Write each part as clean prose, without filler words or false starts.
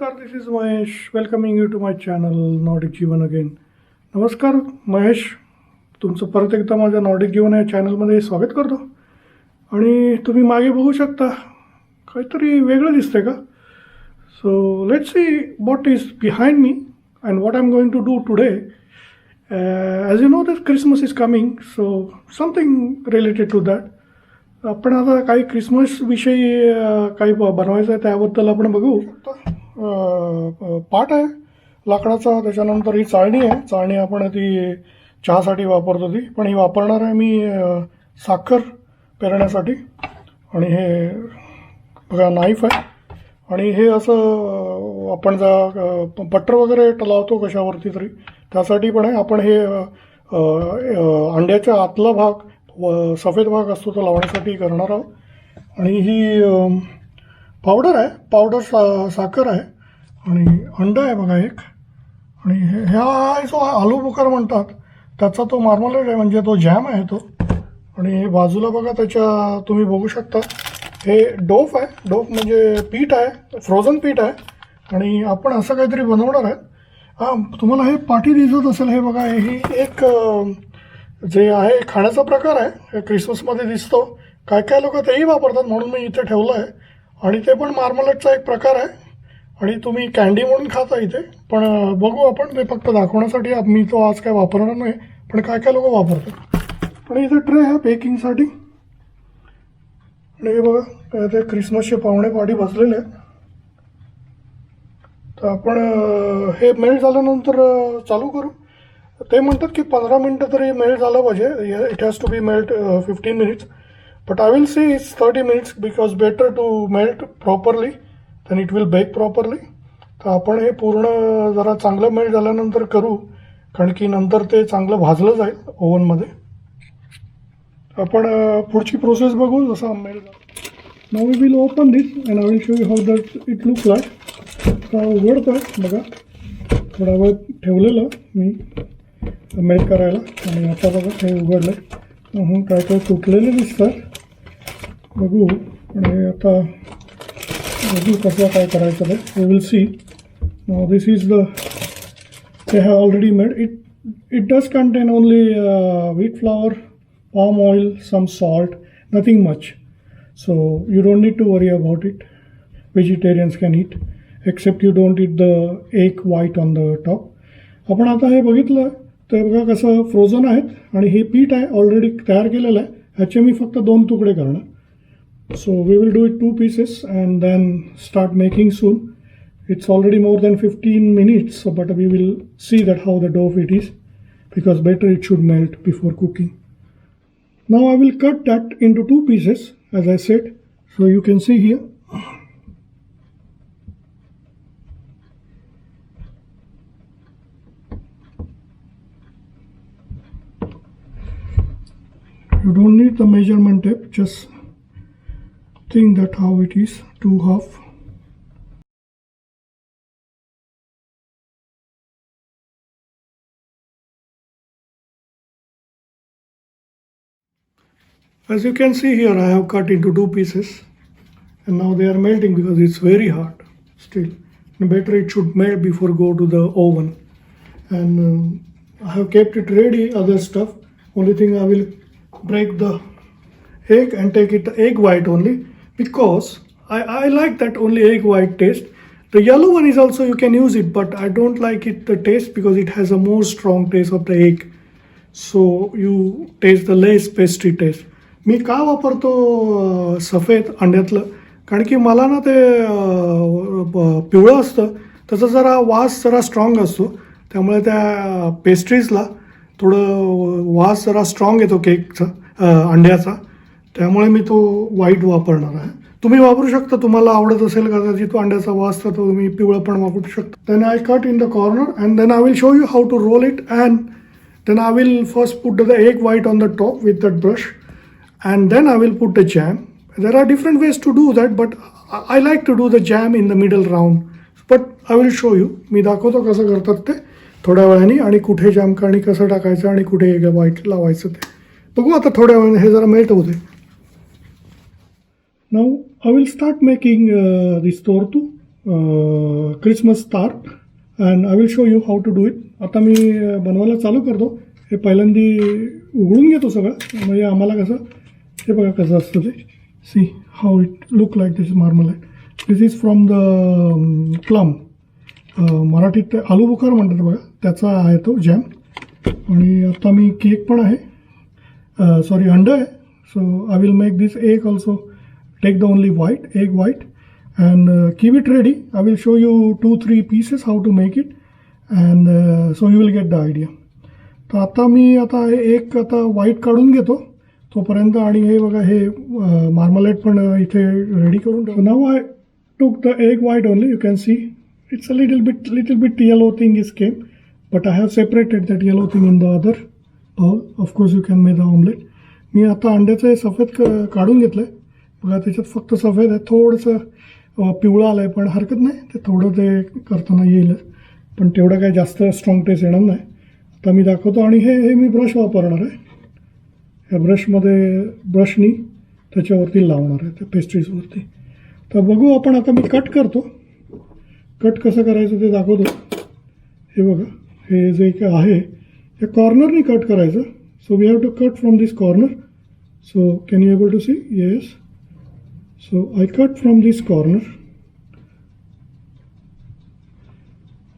नमस्कार, this is Mahesh welcoming you to my channel Nordic Jeevan again. नमस्कार महेश, तुमचं परत एकदा माझ्या नॉर्डिक जीवन या चॅनलमध्ये स्वागत करतो. आणि तुम्ही मागे बघू शकता, काहीतरी वेगळं दिसतंय का? So let's see what is behind me and what I am going to do today. As you know this Christmas is coming, so something related to that. आपण आता काही क्रिसमसविषयी काही बनवायचं आहे त्याबद्दल आपण बघू. पाट आहे लाकडाचा, त्याच्यानंतर ही चाळणी आहे. चाळणी आपण ती चहासाठी वापरतो ती, पण ही वापरणार आहे मी साखर पेरण्यासाठी. आणि हे बघा नाईफ आहे. आणि हे असं आपण बटर वगैरे लावतो कशावरती तरी, त्यासाठी पण आहे. आपण हे अंड्याच्या आतला भाग सफेद भाग असतो तो लावण्यासाठी करणार आहोत. आणि ही पावडर आहे, पावडर साखर आहे. आणि अंडा आहे बघा एक. आणि ह्या जो आलू बुखार म्हणतात त्याचा तो मार्मलेड आहे, म्हणजे तो जॅम आहे तो. आणि बाजूला बघा त्याच्या तुम्ही बघू शकता हे डोफ आहे. डोफ म्हणजे पीठ आहे, फ्रोझन पीठ आहे. आणि आपण असं काहीतरी बनवणार आहे. हां, तुम्हाला हे पाठी दिसत असेल, हे बघा ही एक जे आहे खाण्याचा प्रकार आहे, क्रिसमसमध्ये दिसतो. काय काय लोक तेही वापरतात, म्हणून मी इथे ठेवलं आहे. आणि ते पण मार्मलेटचा एक प्रकार आहे. आणि तुम्ही कँडी म्हणून खाता इथे, पण बघू आपण, ते फक्त दाखवण्यासाठी. मी तो आज काय वापरणार नाही, पण काय काय लोक वापरतात. आणि इथे ट्रे आहे बेकिंगसाठी. आणि हे बघा ते क्रिसमसचे पाहुणे पाठी बसलेले आहेत. तर आपण हे मेल्ट झाल्यानंतर चालू करू. ते म्हणतात की 15 मिनटं तरी मेल्ट झालं पाहिजे. It has to be melt 15 minutes, but I will see it's 30 minutes because better to melt properly then it will bake properly. तर आपण हे पूर्ण जरा चांगलं मेल्ट झाल्यानंतर करू, कारण की नंतर ते चांगलं भाजलं जाईल ओव्हनमध्ये. आपण पुढची प्रोसेस बघू जसं मेल्ट झालं. Now we will open this and I will show you how that it look like. आता उघडतो आहे बघा, थोडा वेळ ठेवलेलं मी मेल्ट करायला. आणि आता बघा हे उघडलं आहे. काय काय तुटलेले दिसतात, बघू. आणि आता बघू कसं काय करायचं ते. We will see. Now this is the they have already made it. It does contain only wheat flour, palm oil, some salt, nothing much. So you don't need to worry about it. Vegetarians can eat, except you don't eat the egg white on the top. आपण आता हे बघितलं तर बघा कसं frozen आहेत. आणि हे पीठ आहे ऑलरेडी तयार केलेलं आहे. ह्याचे मी फक्त 2 तुकडे करणार. So we will do it 2 pieces and then start making soon. It's already more than 15 minutes, but we will see that how the dough it is, because better it should melt before cooking. Now I will cut that into 2 pieces as I said, so you can see here. You don't need the measurement tape, just think that how it is, 2 half. As you can see here, I have cut into 2 pieces, and now they are melting because it's very hard still. And better it should melt before go to the oven. And I have kept it ready, other stuff. Only thing I will break the egg and take it egg white only, because I like that only egg white taste. The yellow one is also you can use it, but I don't like it the taste because it has a more strong taste of the egg. So you taste the less pastry taste. मी का वापरतो सफेद अंड्यातलं, कारण की मला ना ते पिवळं असतं त्याचा जरा वास जरा स्ट्रॉंग असतो. त्यामुळे त्या पेस्ट्रीजला थोडं वास जरा स्ट्रॉंग येतो केकचा, अंड्याचा. त्यामुळे मी तो व्हाईट वापरणार आहे. तुम्ही वापरू शकता, तुम्हाला आवडत असेल कदाचित तो अंड्याचा वास, तर तुम्ही पिवळं पण वापरू शकता. Then I cut in the corner and then I will show you how to roll it. And then I will first put the egg white on the top with that brush. And then I will put the jam. There are different ways to do that, but I like to do the jam in the middle round. But I will show you. मी दाखवतो कसं करतात ते थोड्या वेळाने, आणि कुठे jam आणि कसं टाकायचं आणि कुठे egg white लावायचं ते बघू. आता थोड्या वेळाने हे जरा मेल्ट होते. Now I will start making this tortu. Christmas star and I will show you how to do it. आता मी बनवायला चालू करतो. हे पहिल्यांदी उघडून घेतो सगळं, म्हणजे आम्हाला कसं हे बघा कसं असतं ते. See how it look like this marmalade. This is from the plum. मराठीत आलू बुखार म्हणतात बघा, त्याचा आहे तो जॅम. आणि आता मी केक पण आहे, सॉरी अंड आहे. So I will make this egg also. Take the only white egg white and keep it ready. I will show you 2-3 pieces how to make it and so you will get the idea. तर आता मी एक white काढून घेतो तोपर्यंत. आणि हे बघा हे मार्मलेट पण इथे रेडी करून ठेवतो. Now I took the egg white only. You can see it's a little bit yellow thing is came, but I have separated that yellow thing in the other bowl. Of course you can make the omelette. मी आता अंड्याचं सफेद काढून घेतलं आहे बघा. त्याच्यात फक्त सफेद आहे, थोडंसं पिवळं आलं आहे, पण हरकत नाही, ते थोडं ते करताना येईल, पण तेवढं काही जास्त स्ट्रॉंग टेस्ट येणार नाही. आता मी दाखवतो. आणि हे मी ब्रश वापरणार आहे. ह्या ब्रशनी त्याच्यावरती लावणार आहे त्या पेस्ट्रीजवरती. तर बघू आपण. आता मी कट करतो. कट कसं करायचं ते दाखवतो. हे बघा, हे जे काय आहे हे कॉर्नरनी कट करायचं. So we have to cut from this corner. So can you able to see? Yes. So I cut from this corner.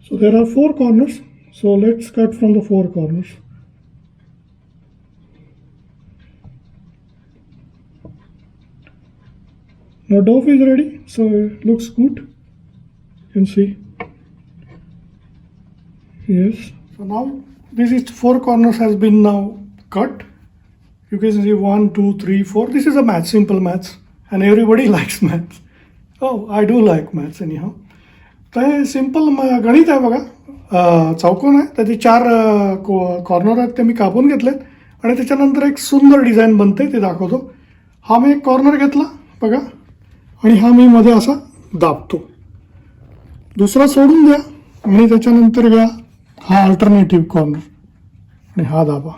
So there are 4 corners. So let's cut from the 4 corners. Now dough is ready. So it looks good. You can see. Yes. So now this is 4 corners has been now cut. You can see 1, 2, 3, 4. This is a math, simple maths. And everybody likes maths. Oh, I do like maths anyhow. तर हे simple गणित आहे बघा. चौकोन आहे, त्याचे 4 corner आहेत, ते मी कापून घेतलेत. आणि त्याच्यानंतर एक सुंदर डिझाईन बनते ते दाखवतो. हा मी एक कॉर्नर घेतला बघा, आणि हा मी मध्ये असा दाबतो. दुसरा सोडून द्या आणि त्याच्यानंतर घ्या हा अल्टरनेटिव्ह कॉर्नर आणि हा दाबा.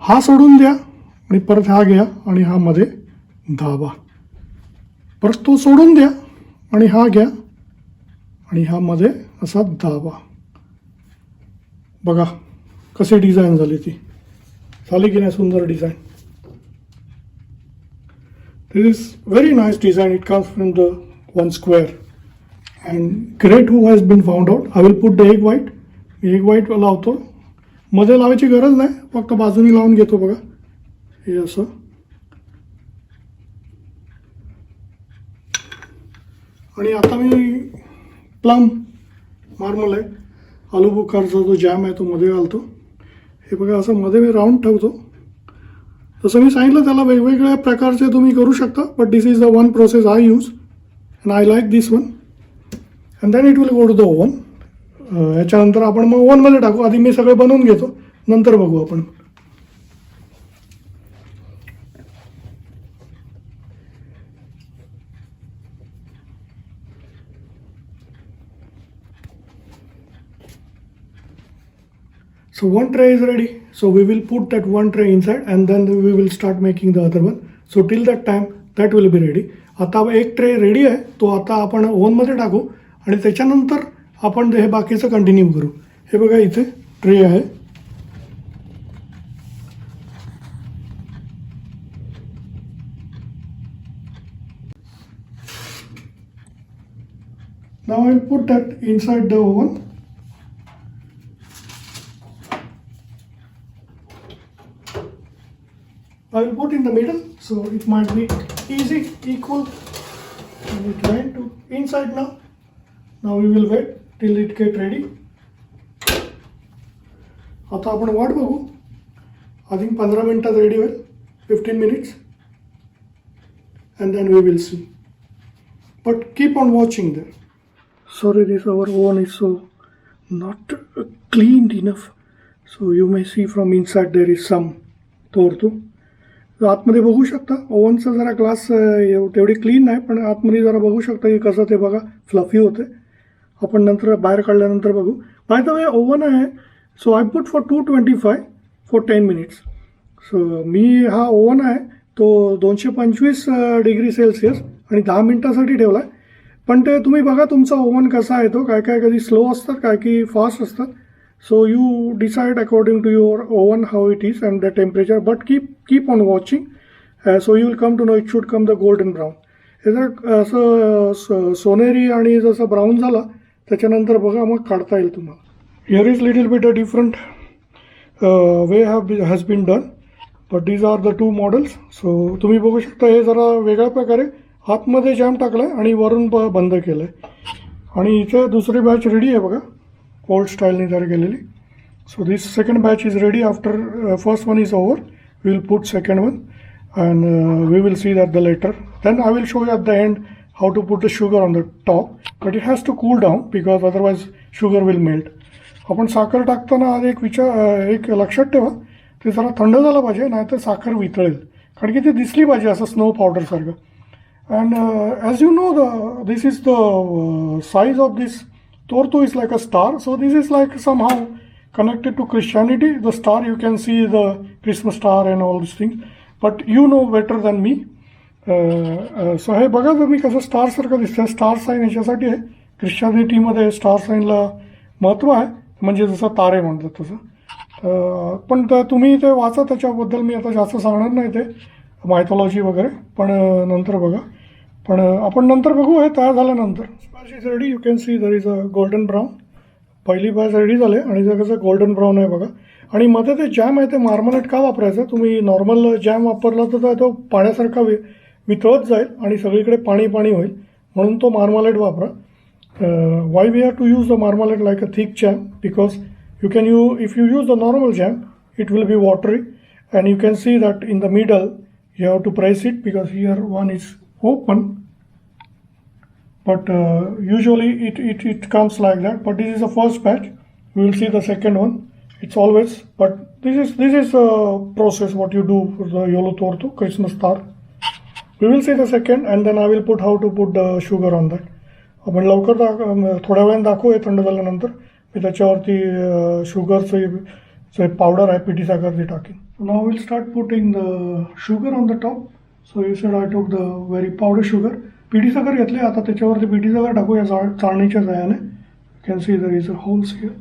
हा सोडून द्या आणि परत हा घ्या आणि हा मध्ये दाबा. परत तो सोडून द्या आणि हा घ्या आणि हा मध्ये असा दाबा. बघा कशी डिझाईन झाली. ती झाली की नाही सुंदर design. This is very nice design. It comes from the 1 square and great who has been found out. I will put the egg white. Egg white लावतो. मध्ये लावायची गरज नाही, फक्त बाजूनी लावून घेतो बघा हे असं. आणि आता मी प्लम मार्मलाईड आलू बुखारचा जो जॅम आहे तो मध्ये घालतो. हे बघा असं मध्ये मी राऊंड ठेवतो. जसं मी सांगितलं त्याला वेगवेगळ्या प्रकारचे तुम्ही करू शकता, but this is the one process I use and I like this one. And then it will go to the oven. याच्यानंतर आपण मग ओव्हनमध्ये टाकू. आधी मी सगळं बनवून घेतो, नंतर बघू आपण. So one tray is ready. So we will put that one tray inside and then we will start making the other one. So till that time that will be ready. आता एक ट्रे रेडी आहे, तो आता आपण ओव्हनमध्ये टाकू आणि त्याच्यानंतर आपण हे बाकीचं कंटिन्यू करू. हे बघा इथे ट्रे आहे. Now I will put that inside the oven. I will put in the middle so it might be easy, equal. And it went to inside now. Now we will wait till it get ready. आता आपण वाट बघू. I think 15 मिनिटात ready होईल. 15 minutes. And then we will see. But keep on watching there. Sorry, this our oven is so not cleaned enough. So you may see from inside there is some tortu. आतमध्ये बघू शकता. ओव्हनचा जरा glass तेवढी clean नाही, पण आतमध्ये जरा बघू शकता की कसं ते बघा फ्लफी होते. आपण नंतर बाहेर काढल्यानंतर बघू. बाय द वे ओव्हन आहे. So I put for 225 for 10 minutes. So मी हा ओव्हन आहे तो 225 डिग्री सेल्सिअस आणि 10 मिनिटासाठी ठेवला आहे. पण ते तुम्ही बघा तुमचा ओव्हन कसा आहे तो, काय काय कधी स्लो असतात काय की फास्ट असतात. So you decide according to your oven how it is and the temperature, but keep on watching. So you will come to know it should come the golden brown. हे जर असं सोनेरी आणि जसं ब्राऊन झालं त्याच्यानंतर बघा मग काढता येईल तुम्हाला. Here is little bit a different way has been done, but these are the 2 models. सो तुम्ही बघू शकता हे जरा वेगळ्या प्रकारे आतमध्ये जॅम टाकला आहे आणि वरून बंद केलं आहे. आणि इथे दुसरी बॅच रेडी आहे बघा, ओल्ड स्टाईलने तयार केलेली. So this second batch is ready after first one is over. We will put second one and we will see that the later. Then I will show you at the end how to put the sugar on the top, but it has to cool down because otherwise sugar will melt. आपण साखर टाकताना आज एक लक्षात ठेवा, ते जरा थंड झालं पाहिजे, नाहीतर साखर वितळेल, कारण की ते दिसली पाहिजे असं स्नो पावडरसारखं. And as you know this is the size of this torto is like a star, so this is like somehow connected to Christianity. The star, you can see the Christmas star and all these things, but you know better than me. So हे बघा तुम्ही कसं स्टारसारखं दिसतं. Star sine ह्याच्यासाठी आहे, ख्रिश्चनिटीमध्ये star साईनला महत्त्व आहे, म्हणजे जसं तारे म्हणतात तसं. पण तुम्ही ते वाचा, त्याच्याबद्दल मी आता जास्त सांगणार नाही, ते मायथॉलॉजी वगैरे, पण नंतर बघा. पण आपण नंतर बघू हे तयार झाल्यानंतर. Batch is ready. You can C there is a golden brown. पहिली बॅच रेडी झाले आणि जर कसं गोल्डन ब्राऊन आहे बघा. आणि मध्ये ते जॅम आहे ते मार्मलेट का वापरायचं, तुम्ही नॉर्मल जॅम वापरला तर तो पाण्यासारखा वितळत जाईल आणि सगळीकडे पाणी पाणी होईल, म्हणून तो मार्मलेट वापरा. Why we have to use the marmalade like a thick jam, because you can if you use the normal jam it will be watery, and you can see that in the middle you have to press it because here one is open, but usually it comes like that. But this is the first batch. We will see the second one. It's always, but this is a process what you do for the Yolo Torto Christmas star. We will see the second, and then I will put how to put the sugar on that. आपण लवकर थोड्या वेळाने दाखवू हे थंड झाल्यानंतर. मी त्याच्यावरती शुगरचं powder आहे पिठी साखर ते टाकेन. Now we'll start putting the sugar on the top. So you said I took the very powder sugar. पिठी साखर घेतली, आता त्याच्यावरती पिठी साखर टाकू या चाळणीच्या सहाय्याने. You can see there is a holes here.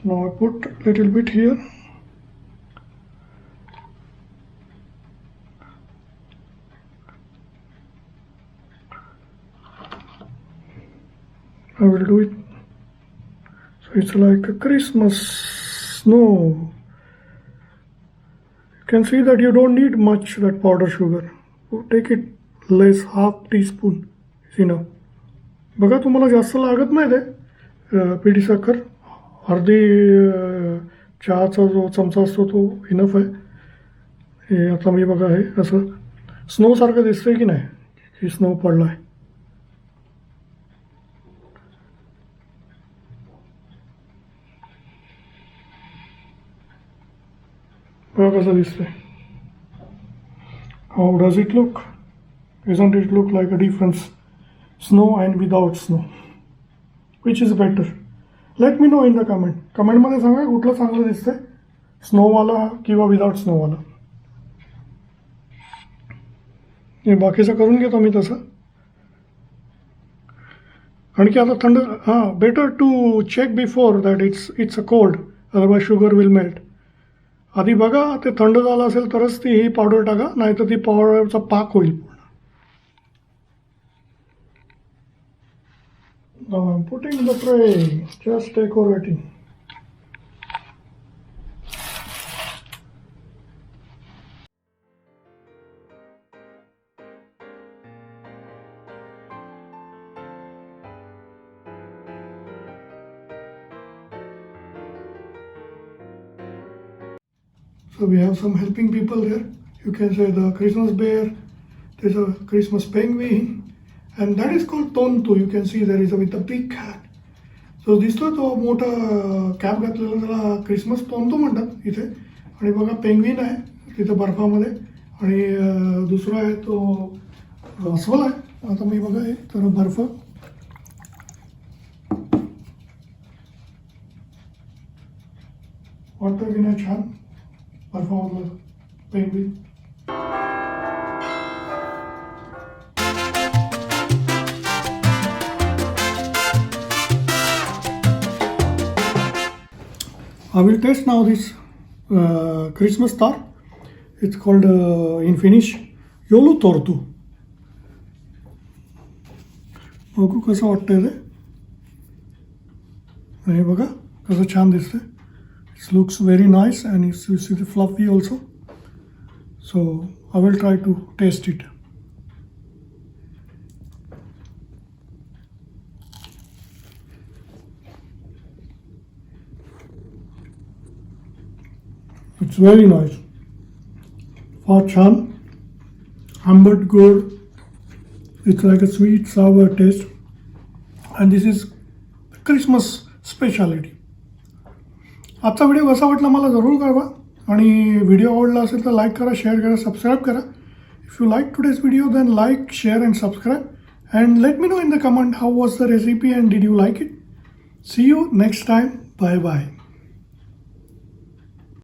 Now I put little bit here. I will do it. So it's like a Christmas snow. You can see that you don't need much that powder sugar. Take it less, half teaspoon is enough. बघा तुम्हाला जास्त लागत नाही ते पिठी साखर, अर्धी चहाचा जो चमचा असतो तो इनफ आहे. हे आता मी बघा हे असं स्नोसारखं दिसतंय की नाही, की स्नो पडला आहे. बघा कसं दिसतंय. How does it look? Isn't it look like a difference? Snow and without snow. Which is better? Let me know in the comment. कमेंटमध्ये सांगा कुठलं चांगलं दिसतंय, स्नोवाला किंवा विदाउट स्नोवाला. हे बाकीचं करून घेतो मी तसं, कारण की आता थंड. Better to check before that it's a cold, otherwise sugar will melt. आधी बघा ते थंड झालं असेल तरच ती ही पावडर टाका, नाहीतर ती पावडरचा पाक होईल पूर्ण. Now I'm putting the tray, just decorating. So we have some helping people there. You can say the Christmas bear, there's a Christmas penguin, and that is called tonto. You can see there is a with a big hat. So दिसतोय तो मोठा cap घातलेला, त्याला Christmas टोंतो म्हणतात इथे. आणि बघा penguin आहे तिथे बर्फामध्ये, आणि दुसरा आहे तो अस्वल आहे. आता मी बघा हे तर बर्फ वाटतं की नाही छान बर्फामधलं penguin. I will taste now this Christmas star. It's called in Finnish Joulu Tortu. बघू कसं वाटतंय ते. हे बघा कसं छान दिसतंय. It looks very nice and you see the fluffy also. So I will try to taste it. It's very nice. फार छान. आंबट गोड. It's like a sweet sour taste. And this is Christmas speciality. आजचा video कसा वाटला मला जरूर कळवा. आणि व्हिडिओ आवडला असेल तर लाईक करा, शेअर करा, सबस्क्राईब करा. If you like today's video, then like, share and subscribe. And let me know in the comment how was the recipe and did you like it. See you next time. Bye bye.